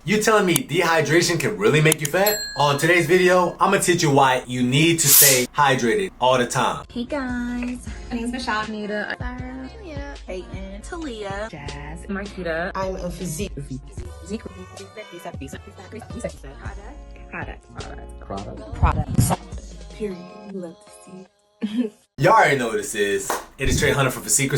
You telling me dehydration can really make you fat? On today's video, I'm gonna teach you why you need to stay hydrated all the time. Hey guys, my name is Michelle, Anita, Sarah, Peyton, Talia, Jazz, Marquita. I'm a Physique. Product. Period. You love to see. Y'all already know what this is. It is Trehunna from Physique.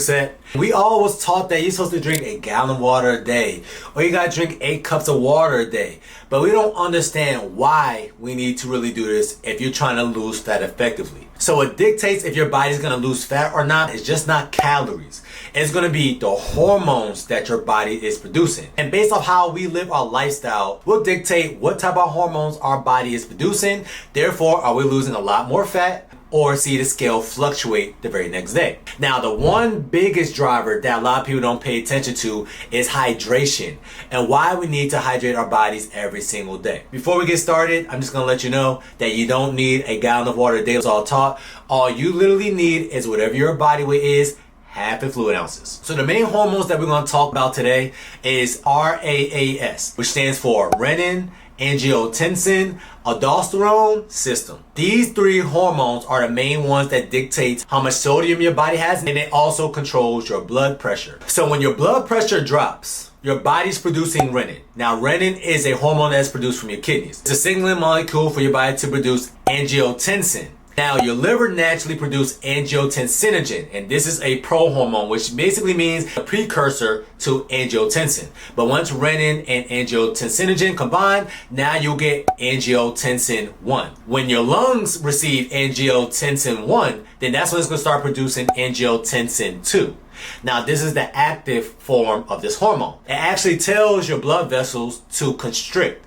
We all was taught that you're supposed to drink a gallon of water a day, or you gotta drink 8 cups of water a day. But we don't understand why we need to really do this if you're trying to lose fat effectively. So what dictates if your body's gonna lose fat or not is just not calories. It's gonna be the hormones that your body is producing. And based off how we live our lifestyle will dictate what type of hormones our body is producing. Therefore, are we losing a lot more fat, or see the scale fluctuate the very next day? Now, the one biggest driver that a lot of people don't pay attention to is hydration, and why we need to hydrate our bodies every single day. Before we get started, I'm just gonna let you know that you don't need a gallon of water a day as all taught. All you literally need is whatever your body weight is, half in fluid ounces. So the main hormones that we're gonna talk about today is RAAS, which stands for renin, angiotensin, aldosterone system. These 3 hormones are the main ones that dictate how much sodium your body has, and it also controls your blood pressure. So when your blood pressure drops, your body's producing renin. Now, renin is a hormone that's produced from your kidneys. It's a signaling molecule for your body to produce angiotensin. Now, your liver naturally produces angiotensinogen, and this is a prohormone, which basically means a precursor to angiotensin. But once renin and angiotensinogen combine, now you'll get angiotensin 1. When your lungs receive angiotensin 1, then that's when it's going to start producing angiotensin 2. Now, this is the active form of this hormone. It actually tells your blood vessels to constrict.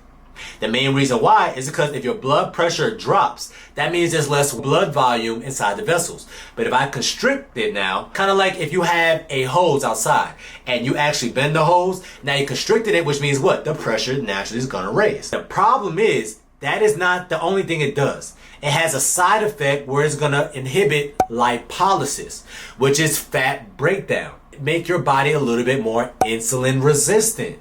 The main reason why is because if your blood pressure drops, that means there's less blood volume inside the vessels. But if I constrict it now, kind of like if you have a hose outside and you actually bend the hose, now you constricted it, which means what? The pressure naturally is going to raise. The problem is that is not the only thing it does. It has a side effect where it's going to inhibit lipolysis, which is fat breakdown. Make your body a little bit more insulin resistant.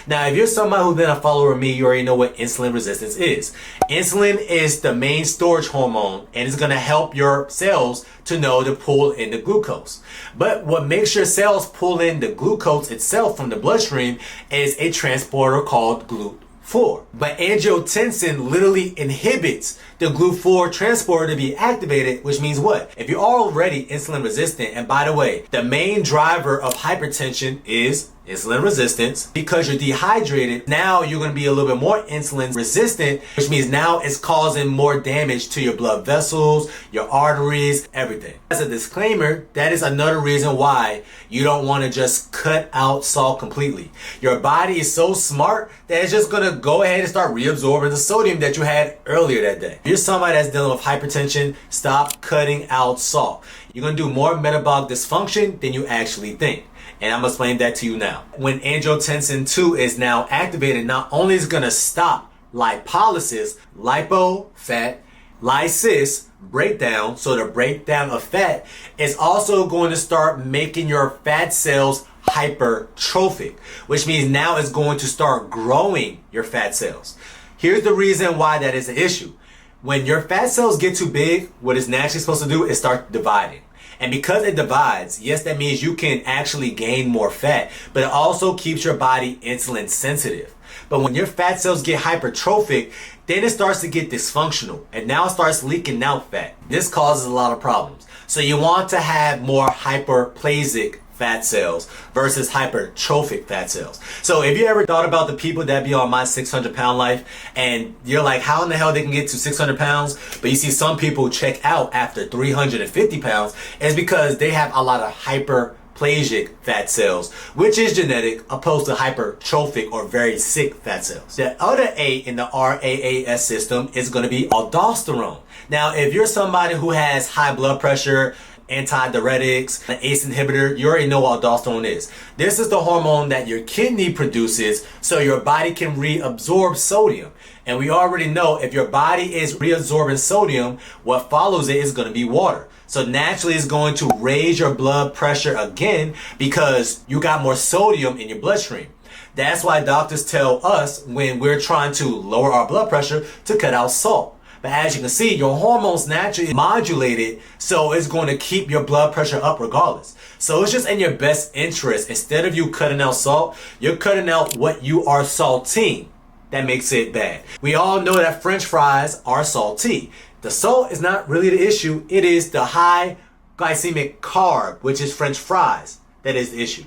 Now, if you're somebody who's been a follower of me, you already know what insulin resistance is. Insulin is the main storage hormone, and it's going to help your cells to know to pull in the glucose. But what makes your cells pull in the glucose itself from the bloodstream is a transporter called GLUT4. But angiotensin literally inhibits the GLUT4 transporter to be activated, which means what? If you're already insulin resistant, and by the way, the main driver of hypertension is insulin resistance, because you're dehydrated, now you're going to be a little bit more insulin resistant, which means now it's causing more damage to your blood vessels, your arteries, everything. As a disclaimer, that is another reason why you don't want to just cut out salt completely. Your body is so smart that it's just going to go ahead and start reabsorbing the sodium that you had earlier that day. If you're somebody that's dealing with hypertension, stop cutting out salt. You're going to do more metabolic dysfunction than you actually think. And I'm going to explain that to you now. When angiotensin 2 is now activated, not only is it going to stop lipolysis, lipo, fat, lysis, breakdown, so the breakdown of fat, is also going to start making your fat cells hypertrophic, which means now it's going to start growing your fat cells. Here's the reason why that is an issue. When your fat cells get too big, what it's naturally supposed to do is start dividing. And because it divides, yes, that means you can actually gain more fat, but it also keeps your body insulin sensitive. But when your fat cells get hypertrophic, then it starts to get dysfunctional, and now it starts leaking out fat. This causes a lot of problems. So you want to have more hyperplasic fat cells versus hypertrophic fat cells. So if you ever thought about the people that be on my 600-pound life, and you're like, how in the hell they can get to 600 pounds, but you see some people check out after 350 pounds, it's because they have a lot of hyperplasic fat cells, which is genetic, opposed to hypertrophic or very sick fat cells. The other A in the RAAS system is going to be aldosterone. Now, if you're somebody who has high blood pressure, antidiuretics, an ACE inhibitor, you already know what aldosterone is. This is the hormone that your kidney produces so your body can reabsorb sodium. And we already know if your body is reabsorbing sodium, what follows it is going to be water. So naturally it's going to raise your blood pressure again because you got more sodium in your bloodstream. That's why doctors tell us when we're trying to lower our blood pressure to cut out salt. But as you can see, your hormones naturally modulated, so it's going to keep your blood pressure up regardless. So it's just in your best interest. Instead of you cutting out salt, you're cutting out what you are salting. That makes it bad. We all know that French fries are salty. The salt is not really the issue. It is the high glycemic carb, which is French fries, that is the issue.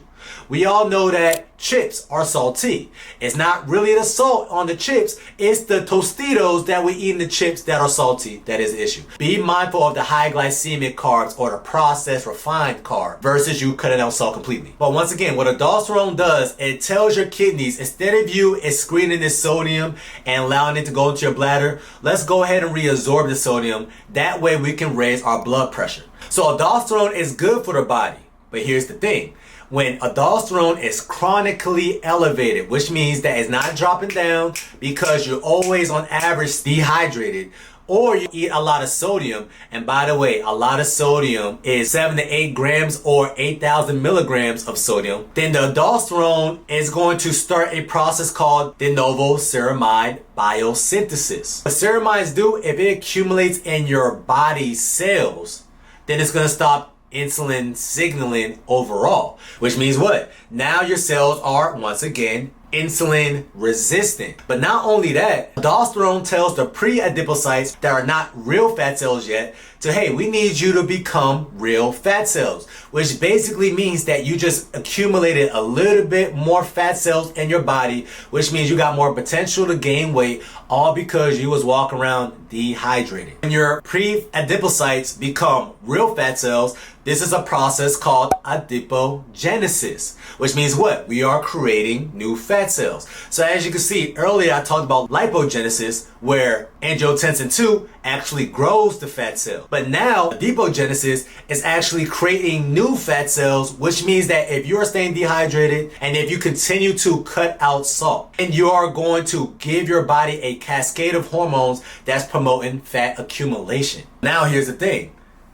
We all know that chips are salty. It's not really the salt on the chips, it's the Tostitos that we eat in the chips that are salty that is the issue. Be mindful of the high glycemic carbs or the processed refined carb versus you cutting out salt completely. But once again, what aldosterone does, it tells your kidneys, instead of you excreting this sodium and allowing it to go into your bladder, let's go ahead and reabsorb the sodium. That way we can raise our blood pressure. So aldosterone is good for the body. But here's the thing. When aldosterone is chronically elevated, which means that it's not dropping down because you're always on average dehydrated, or you eat a lot of sodium, and by the way, a lot of sodium is 7 to 8 grams or 8,000 milligrams of sodium, then the aldosterone is going to start a process called de novo ceramide biosynthesis. What ceramides do, if it accumulates in your body's cells, then it's going to stop insulin signaling overall, which means what? Now your cells are once again insulin resistant. But not only that, aldosterone tells the pre-adipocytes that are not real fat cells yet to, hey, we need you to become real fat cells, which basically means that you just accumulated a little bit more fat cells in your body, which means you got more potential to gain weight, all because you was walking around dehydrated. When your pre-adipocytes become real fat cells, this is a process called adipogenesis, which means what? We are creating new fat cells. So as you can see earlier, I talked about lipogenesis, where angiotensin 2 actually grows the fat cell. But now adipogenesis is actually creating new fat cells, which means that if you are staying dehydrated and if you continue to cut out salt, and you are going to give your body a cascade of hormones that's promoting fat accumulation. Now here's the thing.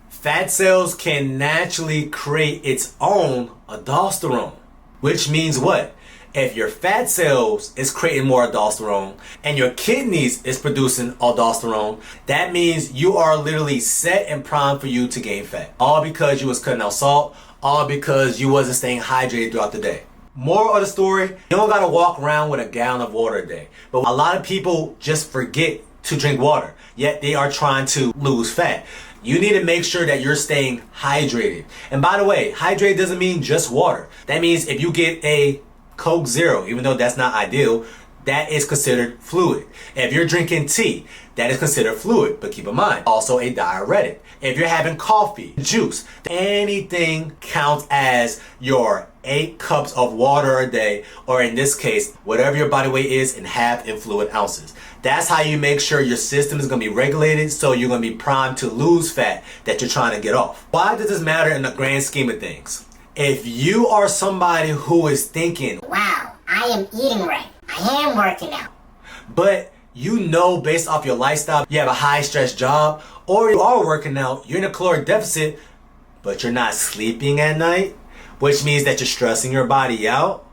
Fat cells can naturally create its own aldosterone, which means what? If your fat cells is creating more aldosterone and your kidneys is producing aldosterone, that means you are literally set and primed for you to gain fat. All because you was cutting out salt, all because you wasn't staying hydrated throughout the day. Moral of the story, you don't gotta walk around with a gallon of water a day. But a lot of people just forget to drink water, yet they are trying to lose fat. You need to make sure that you're staying hydrated. And by the way, hydrate doesn't mean just water. That means if you get a Coke Zero, even though that's not ideal, that is considered fluid. If you're drinking tea, that is considered fluid, but keep in mind, also a diuretic. If you're having coffee, juice, anything counts as your 8 cups of water a day, or in this case, whatever your body weight is in half in fluid ounces. That's how you make sure your system is going to be regulated, so you're going to be primed to lose fat that you're trying to get off. Why does this matter in the grand scheme of things? If you are somebody who is thinking, wow, I am eating right, I am working out, but you know based off your lifestyle, you have a high stress job, or you are working out, you're in a caloric deficit, but you're not sleeping at night, which means that you're stressing your body out,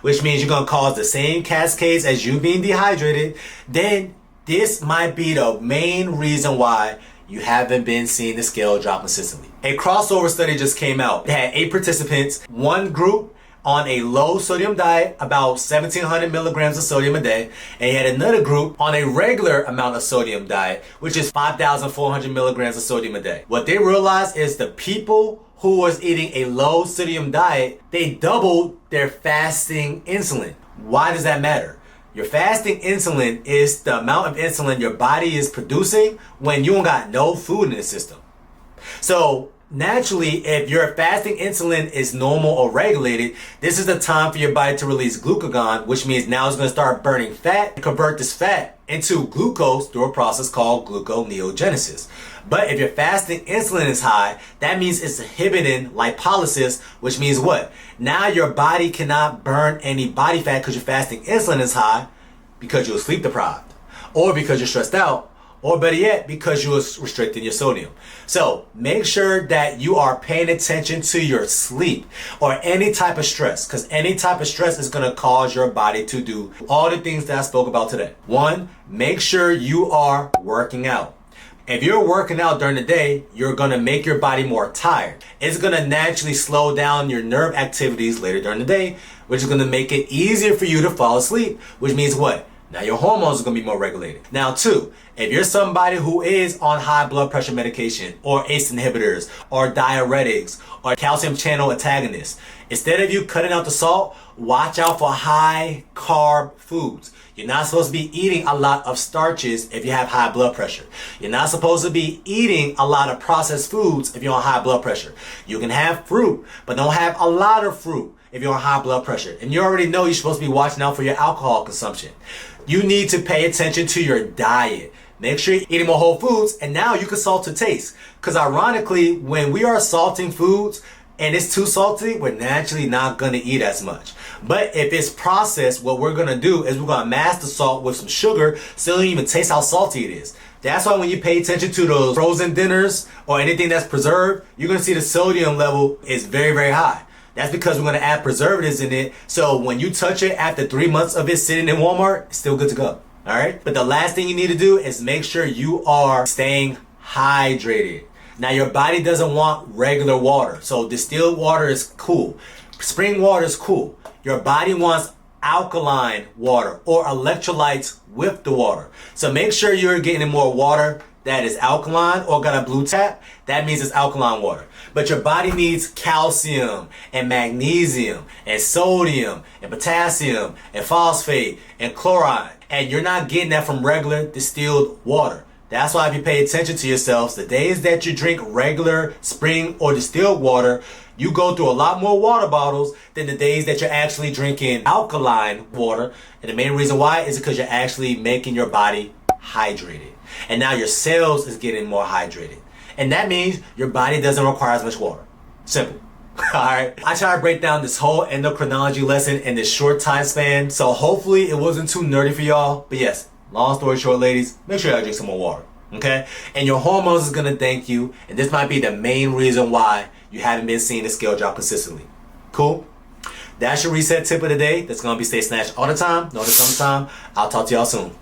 which means you're going to cause the same cascades as you being dehydrated, then this might be the main reason why you haven't been seeing the scale drop consistently. A crossover study just came out. It had 8 participants, one group on a low sodium diet, about 1,700 milligrams of sodium a day, and you had another group on a regular amount of sodium diet, which is 5,400 milligrams of sodium a day. What they realized is the people who was eating a low sodium diet, they doubled their fasting insulin. Why does that matter? Your fasting insulin is the amount of insulin your body is producing when you don't got no food in the system. So naturally, if your fasting insulin is normal or regulated, this is the time for your body to release glucagon, which means now it's going to start burning fat and convert this fat into glucose through a process called gluconeogenesis. But if your fasting insulin is high, that means it's inhibiting lipolysis, which means what? Now your body cannot burn any body fat because your fasting insulin is high, because you're sleep deprived, or because you're stressed out, Or better yet, because you was restricting your sodium. So make sure that you are paying attention to your sleep or any type of stress, because any type of stress is going to cause your body to do all the things that I spoke about today. One, make sure you are working out. If you're working out during the day, you're going to make your body more tired. It's going to naturally slow down your nerve activities later during the day, which is going to make it easier for you to fall asleep, which means what? Now your hormones are going to be more regulated. Now two, if you're somebody who is on high blood pressure medication or ACE inhibitors or diuretics or calcium channel antagonists, instead of you cutting out the salt, watch out for high carb foods. You're not supposed to be eating a lot of starches if you have high blood pressure. You're not supposed to be eating a lot of processed foods if you're on high blood pressure. You can have fruit, but don't have a lot of fruit if you're on high blood pressure. And you already know you're supposed to be watching out for your alcohol consumption. You need to pay attention to your diet. Make sure you're eating more whole foods, and now you can salt to taste. Because ironically, when we are salting foods and it's too salty, we're naturally not going to eat as much. But if it's processed, what we're going to do is we're going to mask the salt with some sugar so you don't even taste how salty it is. That's why when you pay attention to those frozen dinners or anything that's preserved, you're going to see the sodium level is very, very high. That's because we're going to add preservatives in it. So when you touch it after 3 months of it sitting in Walmart, it's still good to go. All right. But the last thing you need to do is make sure you are staying hydrated. Now your body doesn't want regular water. So distilled water is cool. Spring water is cool. Your body wants alkaline water or electrolytes with the water. So make sure you're getting more water that is alkaline or got a blue tap. That means it's alkaline water. But your body needs calcium and magnesium and sodium and potassium and phosphate and chloride. And you're not getting that from regular distilled water. That's why if you pay attention to yourselves, the days that you drink regular spring or distilled water, you go through a lot more water bottles than the days that you're actually drinking alkaline water. And the main reason why is because you're actually making your body hydrated. And now your cells is getting more hydrated. And that means your body doesn't require as much water. Simple. Alright. I try to break down this whole endocrinology lesson in this short time span. So hopefully it wasn't too nerdy for y'all. But yes, long story short, ladies, make sure y'all drink some more water. Okay? And your hormones is going to thank you. And this might be the main reason why you haven't been seeing the scale drop consistently. Cool? That's your reset tip of the day. That's going to be stay snatched all the time. No, the summertime. I'll talk to y'all soon.